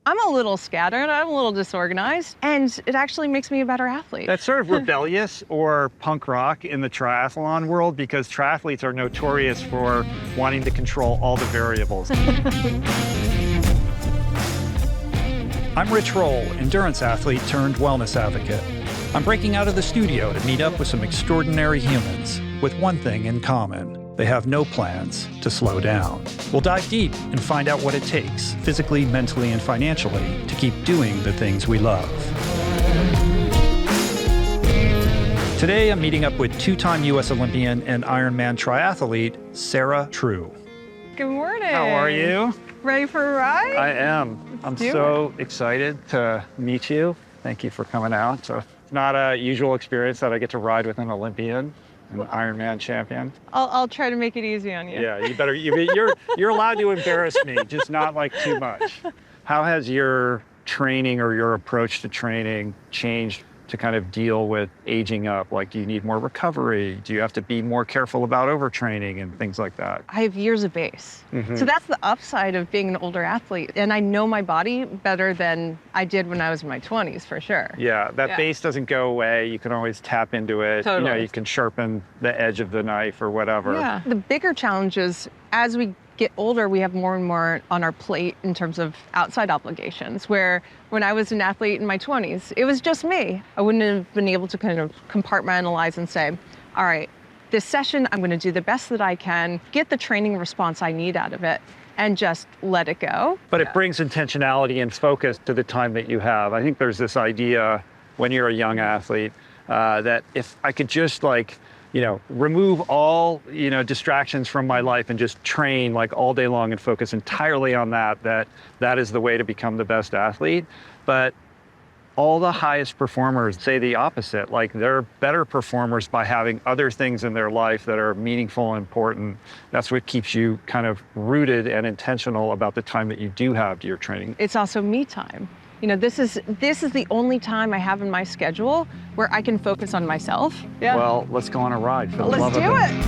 I'm a little scattered, I'm a little disorganized, and it actually makes me a better athlete. That's sort of rebellious or punk rock in the triathlon world because triathletes are notorious for wanting to control all the variables. I'm Rich Roll, endurance athlete turned wellness advocate. I'm breaking out of the studio to meet up with some extraordinary humans with one thing in common. They have no plans to slow down. We'll dive deep and find out what it takes, physically, mentally, and financially, to keep doing the things we love. Today, I'm meeting up with two-time U.S. Olympian and Ironman triathlete, Sarah True. Good morning. How are you? Ready for a ride? I am. I'm so excited to meet you. Thank you for coming out. So it's not a usual experience that I get to ride with an Olympian, an Ironman champion. I'll try to make it easy on you. Yeah, you better. You're allowed to embarrass me, just not like too much. How has your training or your approach to training changed to kind of deal with aging up? Like, do you need more recovery? Do you have to be more careful about overtraining and things like that? I have years of base. So that's the upside of being an older athlete. And I know my body better than I did when I was in my 20s, for sure. Yeah, that base doesn't go away. You can always tap into it. Totally. You know, you can sharpen the edge of the knife or whatever. Yeah. The bigger challenge is as we get older, we have more and more on our plate in terms of outside obligations, where when I was an athlete in my 20s, it was just me. I wouldn't have been able to kind of compartmentalize and say, all right, this session, I'm going to do the best that I can, get the training response I need out of it, and just let it go. But it brings intentionality and focus to the time that you have. I think there's this idea when you're a young athlete that if I could just remove all, distractions from my life and just train like all day long and focus entirely on that is the way to become the best athlete. But all the highest performers say the opposite. Like, they're better performers by having other things in their life that are meaningful and important. That's what keeps you kind of rooted and intentional about the time that you do have to your training. It's also me time. This is the only time I have in my schedule where I can focus on myself. Yeah. Well, let's go on a ride for the love of it. Let's do it.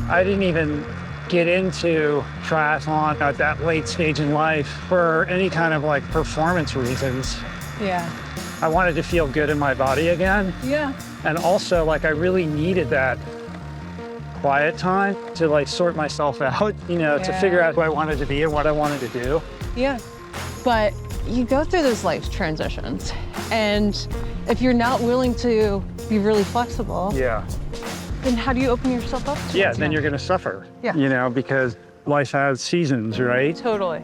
I didn't even get into triathlon at that late stage in life for any kind of performance reasons. Yeah. I wanted to feel good in my body again. Yeah. And also I really needed that quiet time to sort myself out, to figure out who I wanted to be and what I wanted to do. Yeah. But you go through those life transitions, and if you're not willing to be really flexible, then how do you open yourself up to it? Then you're going to suffer. Yeah. Because life has seasons, right? Totally.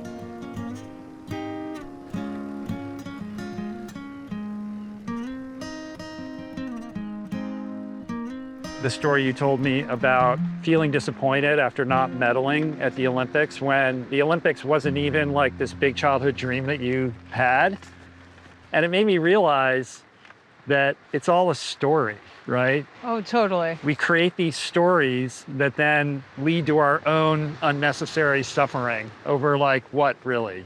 The story you told me about feeling disappointed after not medaling at the Olympics, when the Olympics wasn't even this big childhood dream that you had. And it made me realize that it's all a story, right? Oh, totally. We create these stories that then lead to our own unnecessary suffering over what really,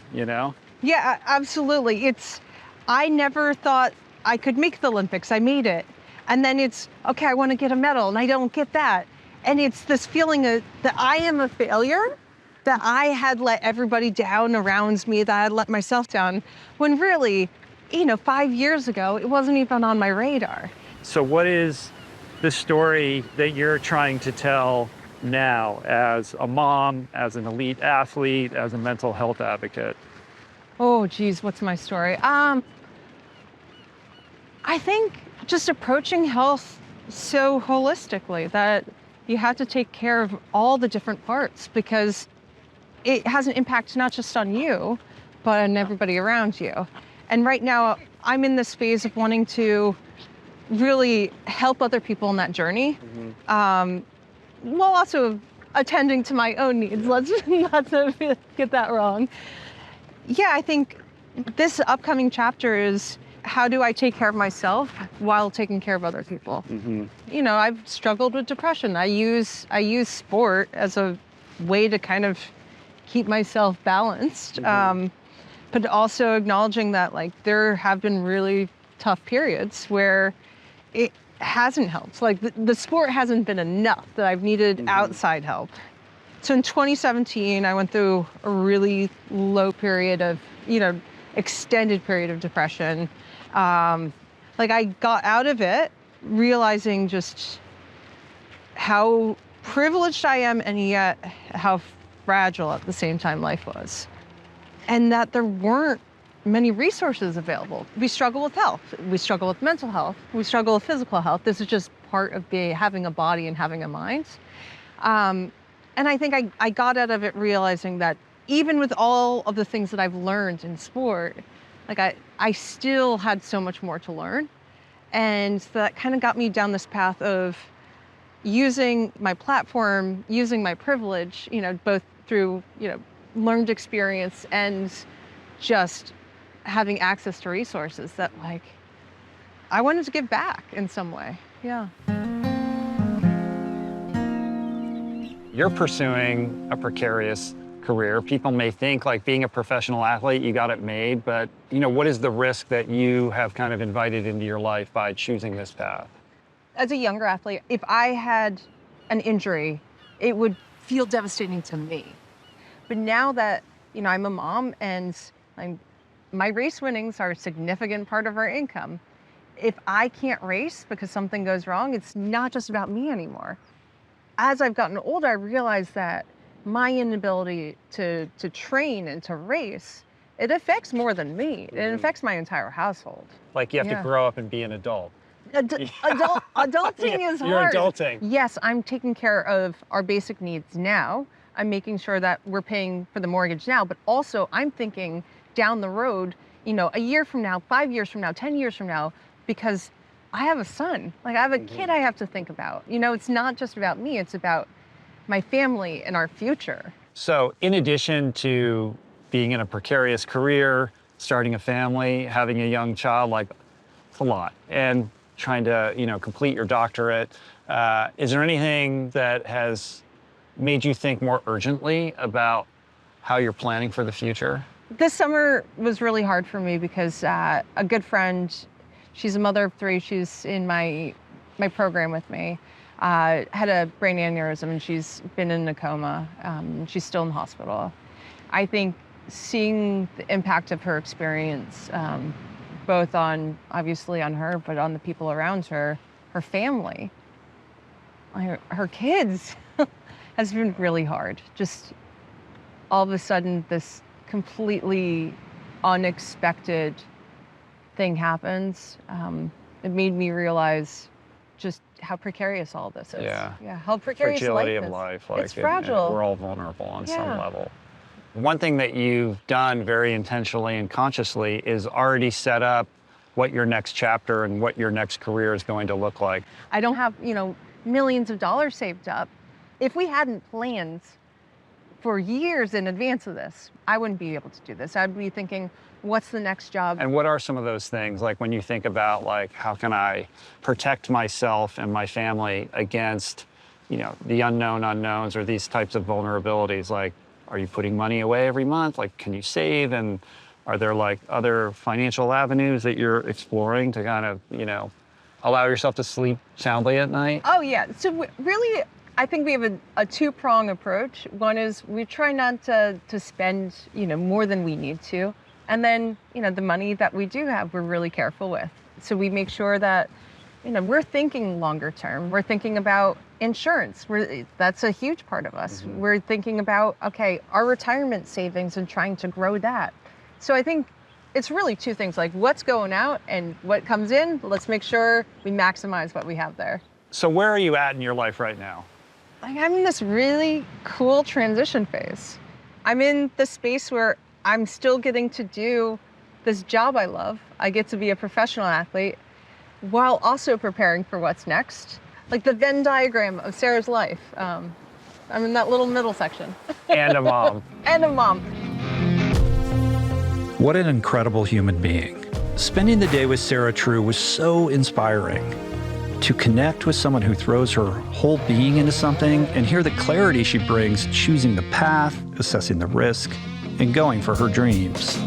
Yeah, absolutely. I never thought I could make the Olympics. I made it. And then it's, okay, I want to get a medal, and I don't get that. And it's this feeling that I am a failure, that I had let everybody down around me, that I had let myself down, when really, 5 years ago, it wasn't even on my radar. So what is the story that you're trying to tell now as a mom, as an elite athlete, as a mental health advocate? Oh, geez, what's my story? I think just approaching health so holistically, that you have to take care of all the different parts, because it has an impact not just on you, but on everybody around you. And right now, I'm in this phase of wanting to really help other people in that journey, while also attending to my own needs. Let's not get that wrong. Yeah, I think this upcoming chapter is, how do I take care of myself while taking care of other people? I've struggled with depression. I use sport as a way to kind of keep myself balanced, but also acknowledging that there have been really tough periods where it hasn't helped. The sport hasn't been enough, that I've needed outside help. So in 2017, I went through a really low period of, extended period of depression. I got out of it realizing just how privileged I am and yet how fragile at the same time life was. And that there weren't many resources available. We struggle with health. We struggle with mental health. We struggle with physical health. This is just part of having a body and having a mind. And I think I got out of it realizing that even with all of the things that I've learned in sport, I still had so much more to learn. And that kind of got me down this path of using my platform, using my privilege, both through, learned experience and just having access to resources that I wanted to give back in some way. Yeah. You're pursuing a precarious career. People may think being a professional athlete, you got it made, but what is the risk that you have kind of invited into your life by choosing this path? As a younger athlete, if I had an injury, it would feel devastating to me. But now that, I'm a mom and my race winnings are a significant part of our income. If I can't race because something goes wrong, it's not just about me anymore. As I've gotten older, I realized that my inability to train and to race, it affects more than me. It affects my entire household. You have to grow up and be an adult. Adulting is hard. You're adulting. Yes, I'm taking care of our basic needs now. I'm making sure that we're paying for the mortgage now, but also I'm thinking down the road, a year from now, 5 years from now, 10 years from now, because I have a son. I have a kid I have to think about. It's not just about me, it's about my family and our future. So in addition to being in a precarious career, starting a family, having a young child, it's a lot. And trying to, complete your doctorate. Is there anything that has made you think more urgently about how you're planning for the future? This summer was really hard for me because a good friend, she's a mother of 3, she's in my program with me, had a brain aneurysm and she's been in a coma. She's still in the hospital. I think seeing the impact of her experience, both obviously on her, but on the people around her, her family, her kids, has been really hard. Just all of a sudden, this completely unexpected thing happens. It made me realize just how precarious all this is. Yeah. How precarious fragility life of is. life. It's fragile. We're all vulnerable on some level. One thing that you've done very intentionally and consciously is already set up what your next chapter and what your next career is going to look like. I don't have, millions of dollars saved up. If we hadn't planned for years in advance of this, I wouldn't be able to do this. I'd be thinking, what's the next job? And what are some of those things? When you think about how can I protect myself and my family against, the unknown unknowns or these types of vulnerabilities? Are you putting money away every month? Can you save? And are there other financial avenues that you're exploring to kind of, allow yourself to sleep soundly at night? Oh yeah, so really, I think we have a two-prong approach. One is we try not to spend, more than we need to. And then, the money that we do have, we're really careful with. So we make sure that, we're thinking longer term. We're thinking about insurance. That's a huge part of us. Mm-hmm. We're thinking about, okay, our retirement savings and trying to grow that. So I think it's really two things, what's going out and what comes in. Let's make sure we maximize what we have there. So where are you at in your life right now? I'm in this really cool transition phase. I'm in the space where I'm still getting to do this job I love. I get to be a professional athlete while also preparing for what's next. The Venn diagram of Sarah's life. I'm in that little middle section. And a mom. And a mom. What an incredible human being. Spending the day with Sarah True was so inspiring. To connect with someone who throws her whole being into something and hear the clarity she brings choosing the path, assessing the risk, and going for her dreams.